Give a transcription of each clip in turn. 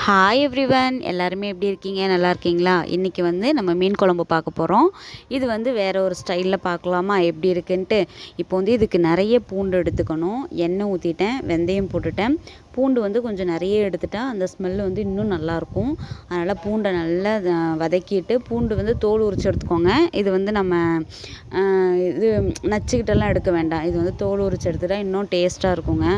Hi everyone, எல்லாருமே எப்படி இருக்கீங்க? நல்லா இருக்கீங்களா? இன்றைக்கி நம்ம மீன் குழம்பு பார்க்க போகிறோம். இது வேறு ஒரு ஸ்டைலில் பார்க்கலாமா எப்படி இருக்குன்ட்டு. இப்போ இதுக்கு நிறைய பூண்டு எடுத்துக்கணும். எண்ணெய் ஊற்றிட்டேன், வெந்தயம் போட்டுட்டேன். பூண்டு கொஞ்சம் நிறைய எடுத்துட்டா அந்த ஸ்மெல்லு இன்னும் நல்லாயிருக்கும். அதனால் பூண்டை நல்லா வதக்கிட்டு, பூண்டு தோல் உரித்து எடுத்துக்கோங்க. இது நம்ம இது நச்சுக்கிட்டெல்லாம் எடுக்க வேண்டாம். இது தோல் உரித்து எடுத்துட்டா இன்னும் டேஸ்ட்டாக இருக்குங்க.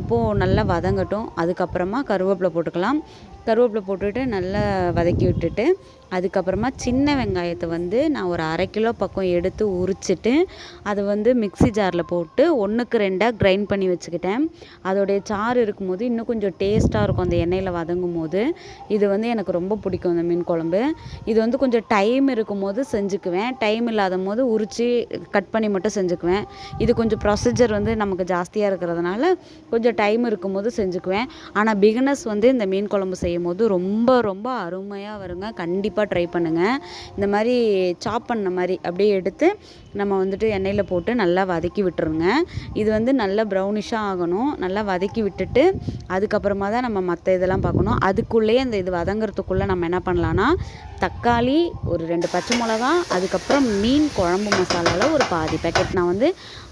அப்போது நல்லா வதங்கட்டும். அதுக்கப்புறமா கருவேப்பிலை போட்டுக்கலாம். கருவேப்பிலை போட்டுட்டு நல்லா வதக்கி விட்டுட்டு, அதுக்கப்புறமா சின்ன வெங்காயத்தை நான் ஒரு 1/2 கிலோ பக்கம் எடுத்து உரிச்சிட்டு, அதை மிக்ஸி ஜாரில் போட்டு 1க்கு 2ஆக கிரைண்ட் பண்ணி வச்சுக்கிட்டேன். அதோடைய சாறு இருக்கும்போது இன்னும் கொஞ்சம் டேஸ்ட்டாக இருக்கும் அந்த எண்ணெயில் வதங்கும் போது. இது எனக்கு ரொம்ப பிடிக்கும் இந்த மீன் குழம்பு. இது கொஞ்சம் டைம் இருக்கும்போது செஞ்சுக்குவேன். டைம் இல்லாத போது உரித்து கட் பண்ணி மட்டும் செஞ்சுக்குவேன். இது கொஞ்சம் ப்ரொசீஜர் நமக்கு ஜாஸ்தியாக இருக்கிறதுனால கொஞ்சம் டைம் இருக்கும்போது செஞ்சுக்குவேன். ஆனால் பிகினர்ஸ் இந்த மீன் குழம்பு செய்யும்போது ரொம்ப ரொம்ப அருமையாக வருங்க. கண்டிப்பாக ட்ரை பண்ணுங்கள். இந்த மாதிரி சாப் பண்ண மாதிரி அப்படியே எடுத்து நம்ம எண்ணெயில் போட்டு நல்லா வதக்கி விட்டுருங்க. இது நல்ல ப்ரௌனிஷாக ஆகணும். நல்லா வதக்கி விட்டுட்டு அதுக்கப்புறமா தான் நம்ம மற்ற இதெல்லாம் பார்க்கணும். அதுக்குள்ளேயே இது வதங்கிறதுக்குள்ளே நம்ம என்ன பண்ணலான்னா, தக்காளி, ஒரு 2 பச்சை மிளகா, அதுக்கப்புறம் மீன் குழம்பு மசாலாவில் ஒரு பாதி பேக்கெட், நான்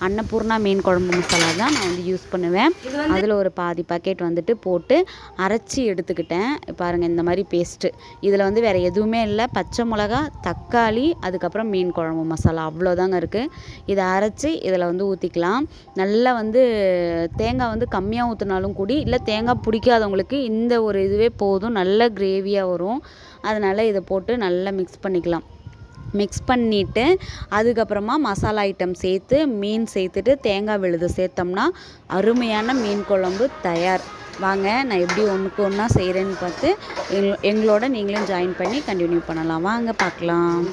அன்னபூர்ணா மீன் குழம்பு மசாலா தான் நான் யூஸ் பண்ணுவேன். அதில் ஒரு பாதி பேக்கெட் போட்டு அரைச்சி எடுத்துக்கிட்டேன். பாருங்கள், இந்த மாதிரி பேஸ்ட்டு. இதில் வேறு எதுவுமே இல்லை. பச்சை மிளகா, தக்காளி, அதுக்கப்புறம் மீன் குழம்பு மசாலா, அவ்வளோதாங்க இருக்குது. இதை அரைச்சி இதில் ஊற்றிக்கலாம். நல்லா தேங்காய் கம்மியாக ஊற்றினாலும் கூடி, இல்லை தேங்காய் பிடிக்காதவங்களுக்கு இந்த ஒரு இதுவே போதும். நல்ல கிரேவியாக வரும். அதனால் இதை போட்டு நல்லா மிக்ஸ் பண்ணிக்கலாம். மிக்ஸ் பண்ணிவிட்டு அதுக்கப்புறமா மசாலா ஐட்டம் சேர்த்து, மீன் சேர்த்துட்டு, தேங்காய் விழுது சேர்த்தோம்னா அருமையான மீன் குழம்பு தயார். வாங்க, நான் எப்படி ஒன்றுக்கு ஒன்றா செய்கிறேன்னு பார்த்து எங்களோட நீங்களும் ஜாயின் பண்ணி கண்டினியூ பண்ணலாம். வாங்க பார்க்கலாம்.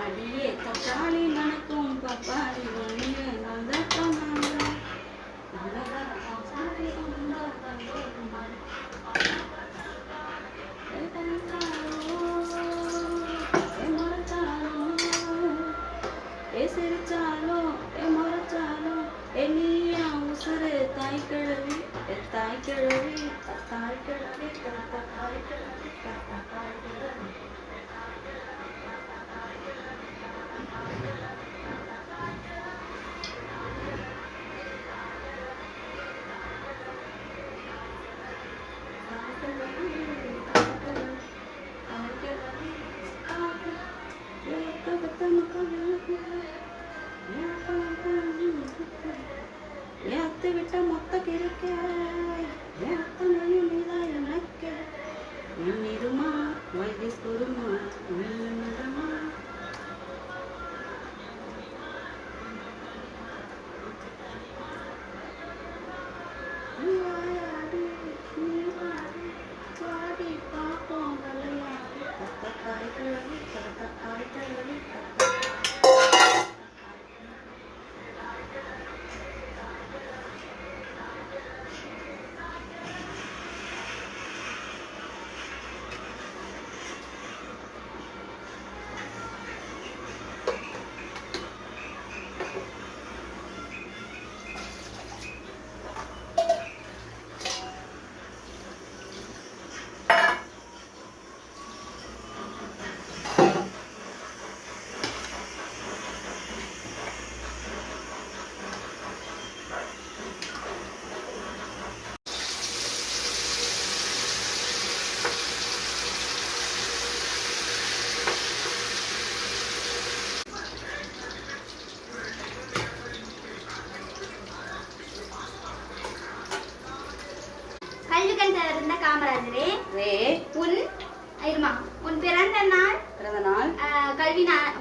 அடியே தக்காளி மணக்கும் பப்பாளி சிரிச்சாலோ மறைச்சாலோ என்னையா உசுறு தாய் கிழவி தாய் கிழவி தாய் கிழவி தாய் கிழவி தாய் கிழவி. விட்ட மொத்த கிழக்க எனக்கு இருமா வைத்திய குருமா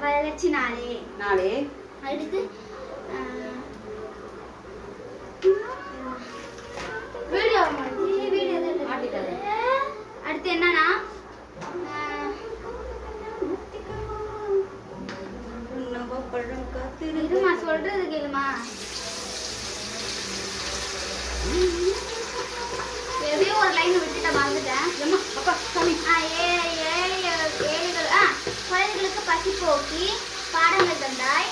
வளர்ச்சி நாளே. அடுத்து வீடியோ அடுத்து என்னன்னா இதுமா சொல்றது கேளுமா. எதையோ ஒரு லைன் விட்டுட்ட மறந்துட்டேன். குழந்தைகளுக்கு பசி போக்கி பாடங்கள் தந்தாய்.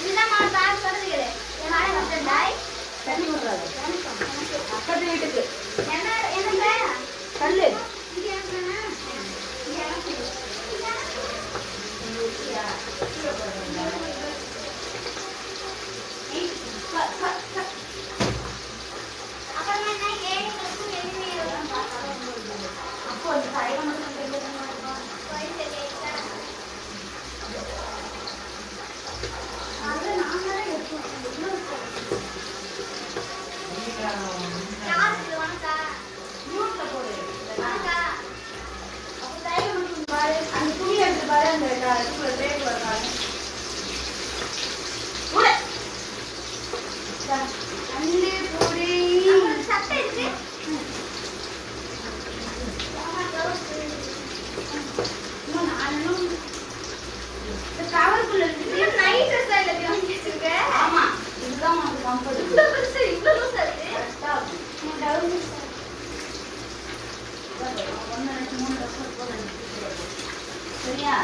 இதுதான் சொல்றது கேளு. பாடங்கள் தந்தாய். வீட்டுக்கு என்ன என்ன கல்லு சரியா?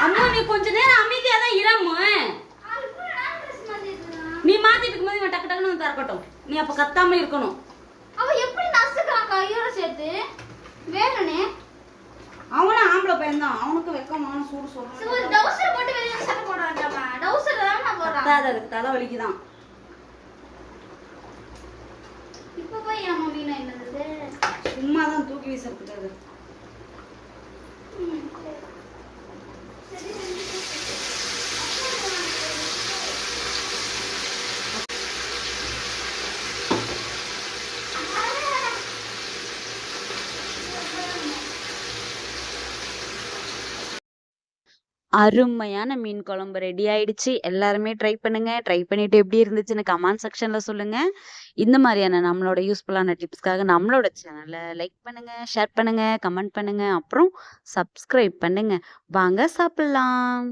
அம்மா நீ கொஞ்ச நேரம் அமைதியா தான் இரமு. நீ மாத்திட்டு இருக்கும்போது இவன் டக்கு டக்குன்னு திறக்கட்டும். நீ அப்ப கத்தாம இருக்கணும். அவ எப்படி நசுக்கிறான் கையோட சேர்த்து வேணுனே. அவன ஆம்பளை பையன் தான். அவனுக்கு வெக்கமான சூடு சொல்றான். ஒரு டவுசர் போட்டு வெளிய சட்டை போடுறான்டா. டவுசர் தான் நான் போடுறேன். அதுக்கு தலை வலிக்குதான். இப்ப போய் என் மம்மி நான் என்னது சும்மா தான் தூக்கி வீசறதுக்கு. அருமையான மீன் குழம்பு ரெடி ஆயிடுச்சு. எல்லாருமே ட்ரை பண்ணுங்க. ட்ரை பண்ணிட்டு எப்படி இருந்துச்சுன்னு கமெண்ட் செக்ஷன்ல சொல்லுங்க. இந்த மாதிரியான நம்மளோட யூஸ்ஃபுல்லான டிப்ஸ்க்காக நம்மளோட சேனலை லைக் பண்ணுங்க, ஷேர் பண்ணுங்க, கமெண்ட் பண்ணுங்க, அப்புறம் சப்ஸ்கிரைப் பண்ணுங்க. வாங்க சாப்பிடலாம்.